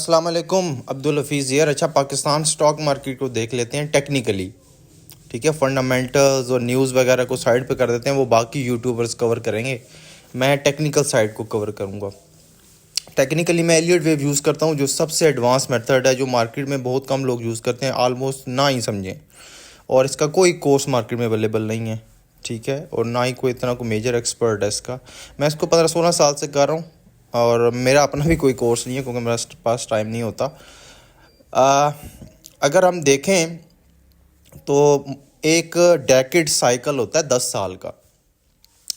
अस्सलाम वालेकुम, अब्दुल हफीज़ यार। अच्छा, पाकिस्तान स्टॉक मार्केट को देख लेते हैं टेक्निकली। ठीक है, फंडामेंटल्स और न्यूज़ वगैरह को साइड पे कर देते हैं, वो बाकी यूट्यूबर्स कवर करेंगे। मैं टेक्निकल साइड को कवर करूँगा। टेक्निकली मैं एलियट वेव यूज़ करता हूँ, जो सबसे एडवांस मेथड है, जो मार्केट में बहुत कम लोग यूज़ करते हैं, आलमोस्ट ना ही समझें। और इसका कोई कोर्स मार्केट में अवेलेबल नहीं है, ठीक है, और ना ही कोई इतना कोई मेजर एक्सपर्ट है इसका। मैं इसको 15-16 साल से कर रहा हूँ, और मेरा अपना भी कोई कोर्स नहीं है क्योंकि मेरे पास टाइम नहीं होता। आ, अगर हम देखें तो एक डेकेड साइकिल होता है 10 साल का।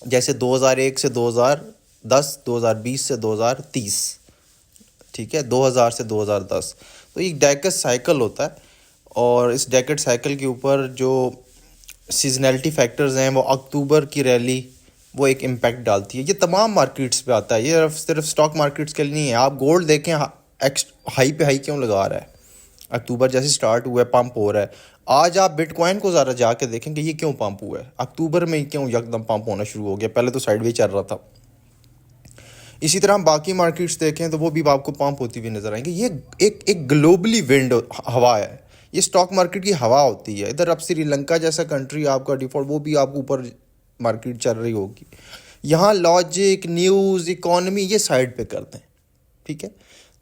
जैसे 2001 से 2010, 2020 से 2030, ठीक है, 2000 से 2010, तो एक डेकेड साइकिल होता है। और इस डेकेड साइकिल के ऊपर जो सीजनैलिटी फैक्टर्स हैं, वो अक्टूबर की रैली वो एक इम्पैक्ट डालती है। ये तमाम मार्केट्स पे आता है, ये सिर्फ स्टॉक मार्केट्स के लिए नहीं है। आप गोल्ड देखें, हाई पे हाई क्यों लगा रहा है? अक्टूबर जैसे स्टार्ट हुआ है, पंप हो रहा है। आज आप बिटकॉइन को ज़रा जाके देखेंगे, ये क्यों पंप हुआ है? अक्टूबर में क्यों एकदम पंप होना शुरू हो गया? पहले तो साइडवेज चल रहा था। इसी तरह हम बाकी मार्केट्स देखें तो वो भी आपको पंप होती हुई नजर आएंगे। ये एक ग्लोबली विंड हवा है, ये स्टॉक मार्केट की हवा होती है। इधर अब श्रीलंका जैसा कंट्री आपका डिफॉल्ट, वो भी आपको ऊपर मार्केट चल रही होगी। यहाँ लॉजिक, न्यूज़, इकोनॉमी ये साइड पे करते हैं, ठीक है।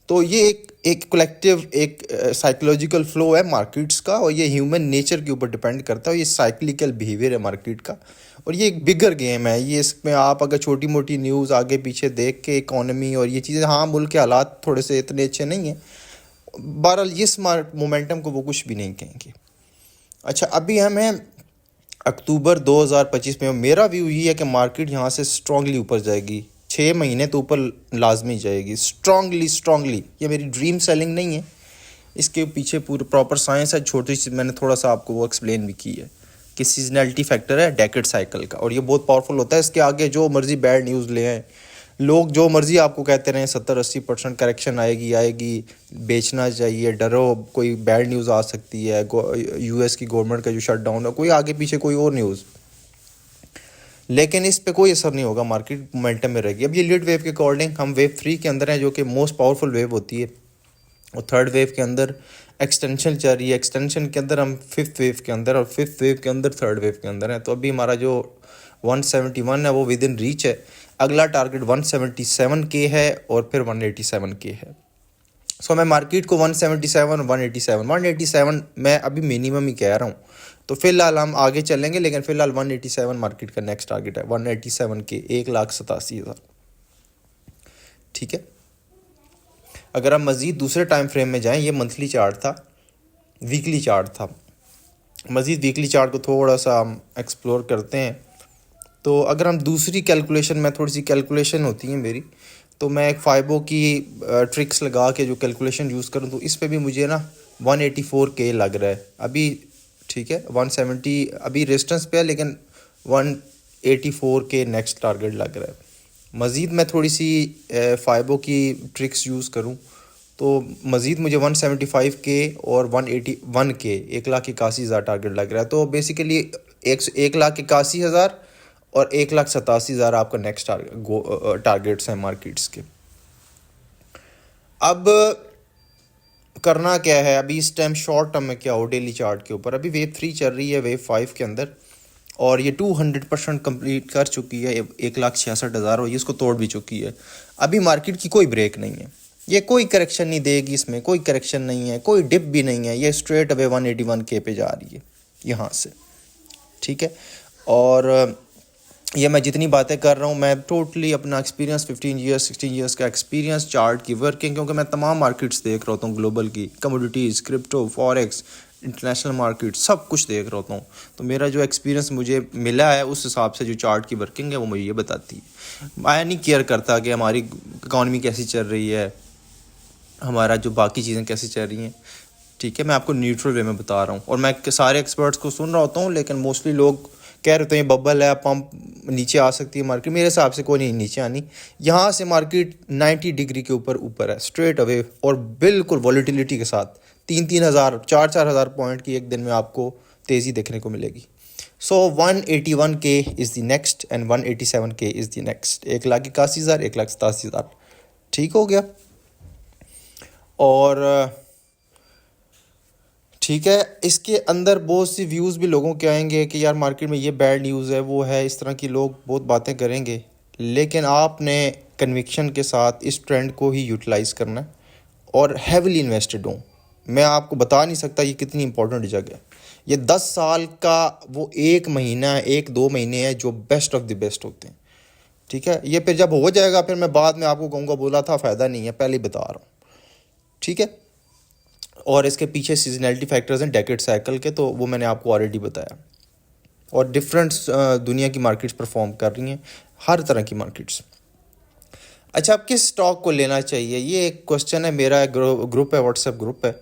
तो ये एक कलेक्टिव एक साइकोलॉजिकल फ्लो है मार्केट्स का, और ये ह्यूमन नेचर के ऊपर डिपेंड करता है। ये साइक्लिकल बिहेवियर है मार्केट का, और ये एक बिगर गेम है। ये इसमें आप अगर छोटी मोटी न्यूज़ आगे पीछे देख के इकोनॉमी और ये चीज़ें, हाँ मुल्क के हालात थोड़े से इतने अच्छे नहीं हैं, बहरहाल इस मोमेंटम को वो कुछ भी नहीं कहेंगे। अच्छा, अभी हमें अक्टूबर 2025 में, मेरा व्यू ये है कि मार्केट यहाँ से स्ट्रांगली ऊपर जाएगी। 6 महीने तो ऊपर लाजमी जाएगी, स्ट्रांगली। ये मेरी ड्रीम सेलिंग नहीं है, इसके पीछे पूरी प्रॉपर साइंस है। छोटी सी मैंने थोड़ा सा आपको वो एक्सप्लेन भी की है कि सीजनैलिटी फैक्टर है डेकेड साइकिल का, और ये बहुत पावरफुल होता है। इसके आगे जो मर्जी बैड न्यूज़ ले आए लोग, जो मर्जी आपको कहते रहे 70-80% करेक्शन आएगी, बेचना चाहिए, डरो, कोई बैड न्यूज़ आ सकती है, यूएस की गवर्नमेंट का जो शटडाउन है, कोई आगे पीछे कोई और न्यूज़, लेकिन इस पे कोई असर नहीं होगा, मार्केट मोमेंटम में रहेगी। अब ये लीड वेव के अकॉर्डिंग हम वेव 3 के अंदर हैं, जो कि मोस्ट पावरफुल वेव होती है, और थर्ड वेव के अंदर एक्सटेंशन चल रही है। एक्सटेंशन के अंदर हम फिफ्थ वेव के अंदर, और फिफ्थ वेव के अंदर थर्ड वेव के अंदर है। तो अभी हमारा जो 171 है वो विद इन रीच है। अगला टारगेट 177 के है, और फिर 187 के है। सो मैं मार्केट को 177, 187 मैं अभी मिनिमम ही कह रहा हूँ। तो फिलहाल हम आगे चलेंगे, लेकिन फिलहाल 187 मार्केट का नेक्स्ट टारगेट है। 187 के 1,87,000, ठीक है। अगर हम मज़ीद दूसरे टाइम फ्रेम में जाएं, ये मंथली चार्ट था, वीकली चार्ट था। मज़ीद वीकली चार्ट को थोड़ा सा हम एक्सप्लोर करते हैं। तो अगर हम दूसरी कैलकुलेशन में, थोड़ी सी कैलकुलेशन होती है मेरी, तो मैं एक फाइबो की ट्रिक्स लगा के जो कैलकुलेशन यूज़ करूँ, तो इस पे भी मुझे ना 184 के लग रहा है अभी, ठीक है। 170 अभी रेजिस्टेंस पे है, लेकिन 184 के नेक्स्ट टारगेट लग रहा है। मज़ीद मैं थोड़ी सी फाइबो की ट्रिक्स यूज़ करूँ तो मज़ीद मुझे 175 के और 181 के 1,81,000 टारगेट लग रहा है। तो बेसिकली 1,81,000 और 1,87,000 आपका नेक्स्ट टारगेट्स हैं मार्केट्स के। अब करना क्या है अभी इस टाइम शॉर्ट टर्म में? क्या हो डेली चार्ट के ऊपर? अभी वेव 3 चल रही है, वेव 5 के अंदर, और ये 200% कंप्लीट कर चुकी है, 1,66,000, और ये इसको तोड़ भी चुकी है। अभी मार्केट की कोई ब्रेक नहीं है, ये कोई करेक्शन नहीं देगी, इसमें कोई करेक्शन नहीं है, कोई डिप भी नहीं है। ये स्ट्रेट अवे 181 के पे जा रही है यहाँ से, ठीक है। और ये मैं जितनी बातें कर रहा हूँ, मैं टोटली अपना एक्सपीरियंस 15 ईयर्स 16 ईयर्स का एक्सपीरियंस, चार्ट की वर्किंग, क्योंकि मैं तमाम मार्केट्स देख रहा होता हूँ, ग्लोबल की commodities, crypto, forex, international market, सब कुछ देख रहा होता हूँ। तो मेरा जो एक्सपीरियंस मुझे मिला है, उस हिसाब से जो चार्ट की वर्किंग है वो मुझे ये बताती है। मैं नहीं केयर करता कि हमारी इकॉनमी कैसी चल रही है, हमारा जो बाकी चीज़ें कैसी चल रही हैं, ठीक है। मैं आपको न्यूट्रल वे में बता रहा हूँ, और मैं सारे एक्सपर्ट्स को सुन रहा होता हूँ, लेकिन मोस्टली लोग कह रहे होते हैं बबल है, पंप नीचे आ सकती है मार्केट। मेरे हिसाब से कोई नहीं नीचे आनी। यहाँ से मार्केट 90 डिग्री के ऊपर है, स्ट्रेट अवे, और बिल्कुल वॉलीटिलिटी के साथ 3-3 हज़ार 4-4 हज़ार पॉइंट की एक दिन में आपको तेज़ी देखने को मिलेगी। सो 181 के इज़ द नेक्स्ट, एंड 187 के इज़ द नेक्स्ट। 1,81,000, 1,87,000, ठीक हो गया। और ठीक है, इसके अंदर बहुत सी व्यूज़ भी लोगों के आएंगे कि यार मार्केट में ये बैड न्यूज़ है, वो है, इस तरह की लोग बहुत बातें करेंगे। लेकिन आपने कन्विक्शन के साथ इस ट्रेंड को ही यूटिलाइज़ करना है और हैविली इन्वेस्टेड हूँ। मैं आपको बता नहीं सकता ये कितनी इंपॉर्टेंट जगह है। ये 10 साल का वो एक महीना है, 1-2 महीने है जो बेस्ट ऑफ द बेस्ट होते हैं। ठीक है, ये फिर जब हो जाएगा फिर मैं बाद में आपको कहूँगा बोला था, फ़ायदा नहीं है, पहले ही बता रहा हूँ। ठीक है, और इसके पीछे सीजनैलिटी फैक्टर्स हैं डेकेड साइकिल के, तो वो मैंने आपको ऑलरेडी बताया। और डिफरेंट दुनिया की मार्केट्स परफॉर्म कर रही हैं, हर तरह की मार्केट्स। अच्छा, अब किस स्टॉक को लेना चाहिए, ये एक क्वेश्चन है। मेरा ग्रुप है, व्हाट्सएप ग्रुप है,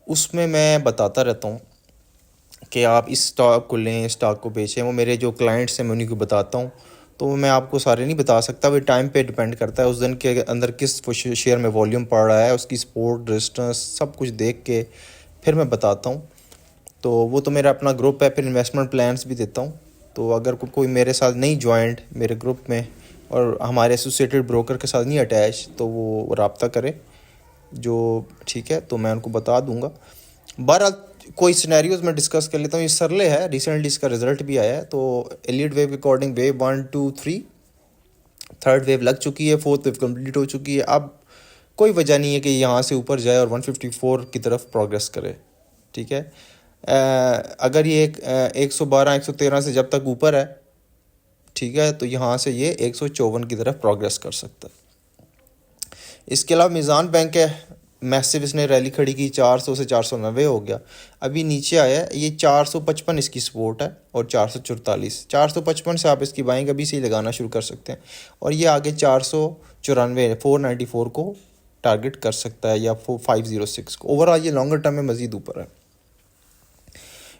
उसमें मैं बताता रहता हूँ कि आप इस स्टॉक को लें, स्टॉक को बेचें। वो मेरे जो क्लाइंट्स हैं मैं उन्हीं को बताता हूँ, तो मैं आपको सारे नहीं बता सकता। वो टाइम पे डिपेंड करता है, उस दिन के अंदर किस शेयर में वॉल्यूम पड़ रहा है, उसकी सपोर्ट रेजिस्टेंस सब कुछ देख के फिर मैं बताता हूँ। तो वो तो मेरा अपना ग्रुप है, फिर इन्वेस्टमेंट प्लान्स भी देता हूँ। तो अगर कोई मेरे साथ नहीं ज्वाइंट मेरे ग्रुप में और हमारे एसोसिएटेड ब्रोकर के साथ नहीं अटैच, तो वो रब्ता करे जो, ठीक है, तो मैं उनको बता दूंगा। बहरहाल कोई सिनेरियोज में डिस्कस कर लेता हूँ। ये सरले है, रिसेंटली इसका रिजल्ट भी आया है। तो एलियट वेव के अकॉर्डिंग वेव 1 2 3 थर्ड वेव लग चुकी है, फोर्थ वेव कंप्लीट हो चुकी है। अब कोई वजह नहीं है कि यहाँ से ऊपर जाए और 154 की तरफ प्रोग्रेस करे। ठीक है, अगर ये 112 113 से जब तक ऊपर है, ठीक है, तो यहाँ से ये 154 की तरफ प्रोग्रेस कर सकता है। इसके अलावा मीज़ान बैंक है, मैसिव इसने रैली खड़ी की, 400 से 490 हो गया, अभी नीचे आया है। ये 455 इसकी सपोर्ट है और 444, 455 से आप इसकी बाइंग अभी से ही लगाना शुरू कर सकते हैं। और ये आगे 494 494 को टारगेट कर सकता है, या 506 को। ओवरऑल ये लॉन्गर टर्म में मज़ीद ऊपर है।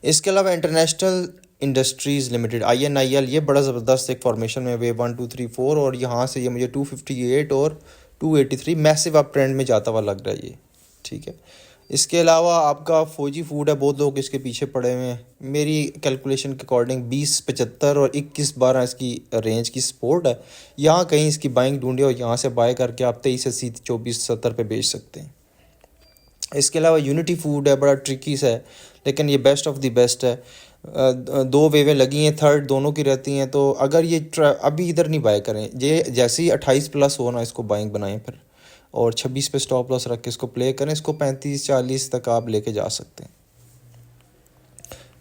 इसके अलावा इंटरनेशनल इंडस्ट्रीज़ लिमिटेड INIL, ये बड़ा ज़बरदस्त एक फॉर्मेशन में वेव 1 2 3 4, और यहाँ से ये मुझे 258 और 283 मैसिव अप ट्रेंड में जाता हुआ लग रहा है ये। ठीक है, इसके अलावा आपका फौजी फूड है, बहुत लोग इसके पीछे पड़े हुए हैं। मेरी कैलकुलेशन के अकॉर्डिंग 2075 और 2112 इसकी रेंज की सपोर्ट है। यहाँ कहीं इसकी बाइंग ढूंढे और यहाँ से बाय करके आप 2380 2470 पे बेच सकते हैं। इसके अलावा यूनिटी फूड है, बड़ा ट्रिकी सा है, लेकिन ये बेस्ट ऑफ द बेस्ट है। 2 वेवें लगी हैं, थर्ड दोनों की रहती हैं। तो अगर ये अभी इधर नहीं बाय करें, ये जैसे ही 28 प्लस हो ना, इसको बाइंग बनाएं फिर, और 26 पे स्टॉप लॉस रख के इसको प्ले करें। इसको 35-40 तक आप लेके जा सकते हैं।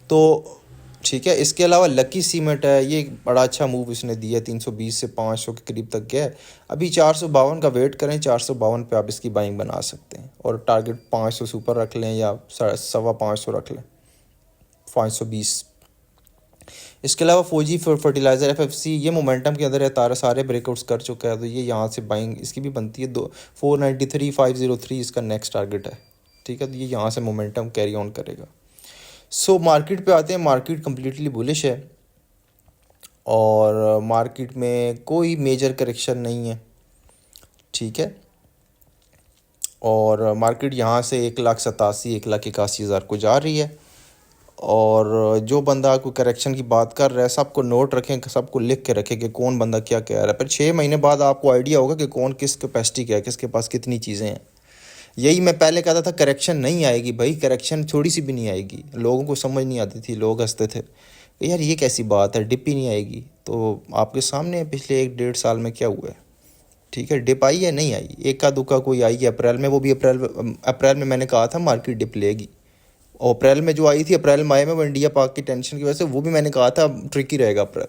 तो ठीक है, इसके अलावा लकी सीमेंट है, ये बड़ा अच्छा मूव इसने दिया, 320 से 500 के करीब तक गया है। अभी 452 का वेट करें, 452 पे आप इसकी बाइंग बना सकते हैं, और टारगेट 500 से ऊपर रख लें या 550 रख लें, 520। इसके अलावा फौजी फर्टिलाइज़र FFC, ये मोमेंटम के अंदर है, सारे ब्रेकआउट्स कर चुका है, तो ये यहाँ से बाइंग इसकी भी बनती है। 493 503 इसका नेक्स्ट टारगेट है। ठीक है, तो ये यहाँ से मोमेंटम कैरी ऑन करेगा। सो मार्केट पे आते हैं। मार्केट कम्प्लीटली बुलिश है और मार्केट में कोई मेजर करेक्शन नहीं है। ठीक है, और मार्केट यहाँ से 1,87,000 1,81,000 को जा रही है। और जो बंदा कोई करेक्शन की बात कर रहा है, सबको नोट रखें, सबको लिख के रखें कि कौन बंदा क्या कह रहा है। फिर 6 महीने बाद आपको आइडिया होगा कि कौन किस कैपेसिटी क्या है, किसके पास कितनी चीज़ें हैं। यही मैं पहले कहता था, करेक्शन नहीं आएगी भाई, करेक्शन थोड़ी सी भी नहीं आएगी। लोगों को समझ नहीं आती थी, लोग हंसते थे यार ये कैसी बात है, डिप ही नहीं आएगी। तो आपके सामने पिछले 1-1.5 साल में क्या हुआ है। ठीक है, डिप आई है, नहीं आई, एका दुक्का कोई आई है अप्रैल में, वो भी अप्रैल में मैंने कहा था मार्केट डिप लेगी। और अप्रैल में जो आई थी, अप्रैल मई में, वो इंडिया पाक की टेंशन की वजह से, वो भी मैंने कहा था ट्रिकी रहेगा अप्रैल,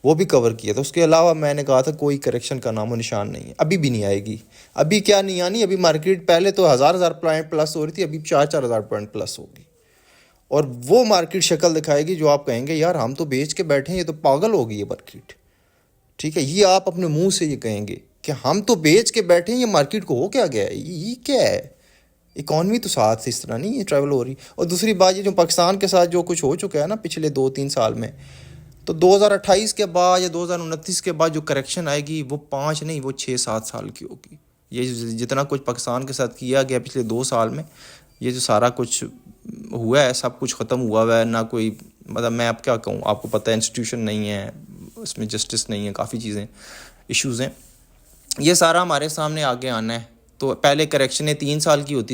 वो भी कवर किया था। उसके अलावा मैंने कहा था कोई करेक्शन का नामो निशान नहीं है, अभी भी नहीं आएगी। अभी क्या नहीं आनी, अभी मार्केट पहले तो 1000 पॉइंट प्लस हो रही थी, अभी 4,000 पॉइंट प्लस होगी। और वो मार्केट शक्ल दिखाएगी जो आप कहेंगे यार हम तो बेच के बैठे हैं, ये तो पागल हो गई है मार्केट। ठीक है, ये आप अपने मुंह से ये कहेंगे कि हम तो बेच के बैठे हैं, ये मार्केट को हो क्या गया है, ये क्या है, इकॉनमी तो साथ इस तरह नहीं ये ट्रैवल हो रही। और दूसरी बात, ये जो पाकिस्तान के साथ जो कुछ हो चुका है ना पिछले 2-3 साल में, तो 2028 के बाद या 2029 के बाद जो करेक्शन आएगी वो 5 नहीं, वो 6-7 साल की होगी। ये जितना कुछ पाकिस्तान के साथ किया गया पिछले 2 साल में, ये जो सारा कुछ हुआ है, सब कुछ ख़त्म हुआ है ना। कोई मतलब मैं अब क्या कहूँ, आपको पता है इंस्टीट्यूशन नहीं है, इसमें जस्टिस नहीं है, काफ़ी चीज़ें इश्यूज़ हैं। ये सारा हमारे सामने आगे आना है। तो पहले करेक्शनें 3 साल की होती थी।